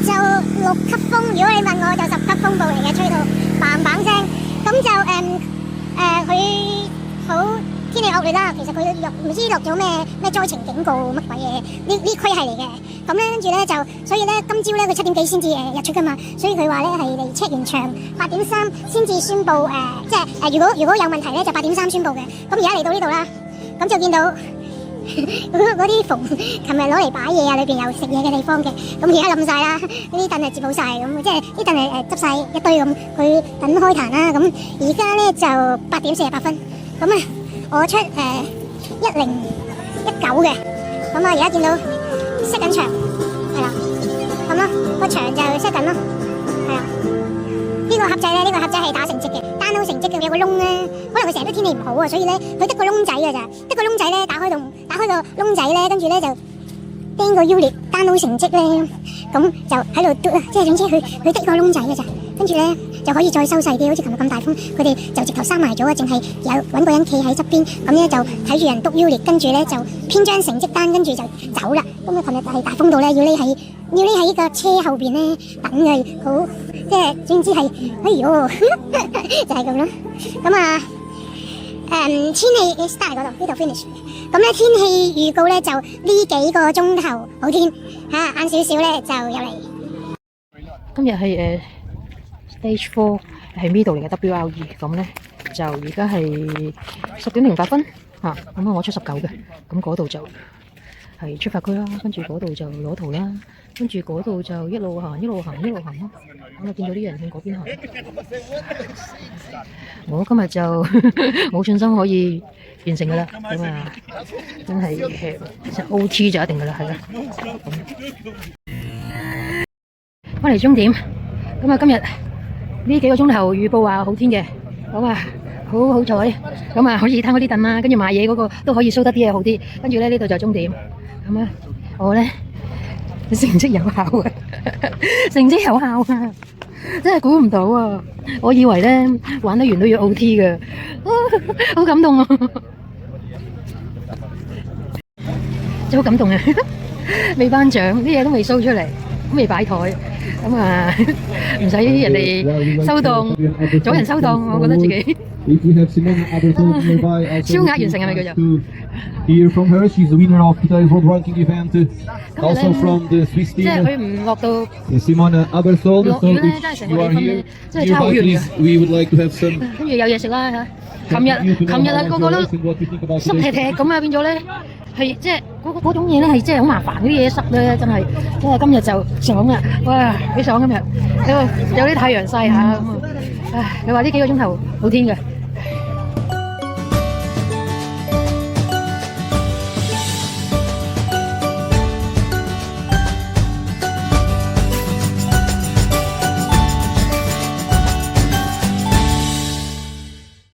就6級風，如果你問我就10級風暴嚟嘅，吹到嘭嘭聲。咁就佢好天氣惡劣啦，其實佢唔知落咗咩災情警告乜鬼嘢，呢區係嚟嘅。咁咧跟住咧就，所以咧今朝咧佢7點幾先至日出噶嘛，所以佢話咧係嚟 check 完場8點3先至宣佈即係如果有問題咧就8點3宣佈嘅。咁而家嚟到呢度啦，咁就見到嗰啲逢琴日攞嚟擺嘢啊，裏邊有食嘢嘅地方嘅，咁而家冧晒啦，呢啲凳係接好晒，咁即係啲凳係執晒一堆咁，佢等開壇啦。咁而家咧就8點48分，咁啊我出1019嘅，咁啊而家見到熄緊場，係啦，咁咯個場就熄緊咯，係啦。呢個盒仔咧，呢個盒仔係打成績嘅，download成績嘅有個窿咧，可能佢成日都天氣唔好啊，所以咧佢得個窿仔㗎咋，得個窿仔咧打開個窿仔咧，跟住咧就釘個 unit download 成績咧，咁就喺度嘟啊，即係總之佢得個窿仔㗎咋，跟住咧就可以再收細啲，好似琴日咁大風，佢哋就直頭閂埋咗啊，淨係有揾個人企喺側邊，咁咧就睇住人篤 unit，跟住咧就編張成績單，跟住就走啦。咁啊，琴日係大風到咧，要匿喺呢個車後邊咧等嘅，好即係總之係，哎呦就係咁啦。咁啊天氣 start 嗰度呢度 finish， 咁咧天氣預告咧就呢幾個鐘頭好天嚇，晏少少咧就有嚟。今日係Stage 4係 middle 嚟嘅 WRE， 咁咧就而家係10點08分嚇，咁我出19嘅，咁嗰度就係出發區啦，跟住嗰度就攞圖啦，跟住嗰度就一路行咯，咁啊見到啲人向嗰邊行。我今日就冇信心可以完成噶啦，咁啊真係OT 就一定噶啦，係啦。翻嚟終點，咁啊今日呢幾個鐘頭預報話好天嘅，咁啊好彩，咁啊可以攤嗰啲凳啦，跟住買嘢嗰個都可以 show 得啲嘢好啲，跟住咧呢度就終點，咁啊我咧成績有效啊，成績有效啊，真係估唔到啊！我以為咧玩得完都要 OT 嘅，好感動啊，真係好感動啊！未頒獎，啲嘢都未 show 出嚟，都未擺台。咁啊，唔使人哋收檔，阻人收檔，我覺得自己超額完成係咪叫做 ？Hear from her, she's the winner of today's world ranking event. Also from the Swiss 即係 team. 佢唔落到 Simona Abersold. 落雨咧，真係成個地方咧，真係差好遠嘅。 We would like to have some. 跟住有嘢食啦嚇。琴日啊，個個都濕踢踢咁啊，變咗咧係即係嗰種嘢咧係真係好麻煩，嗰啲嘢濕咧真係今日就爽啦！哇，幾爽今日，有啲太陽曬下咁啊！唉，你話呢幾個鐘頭好天嘅。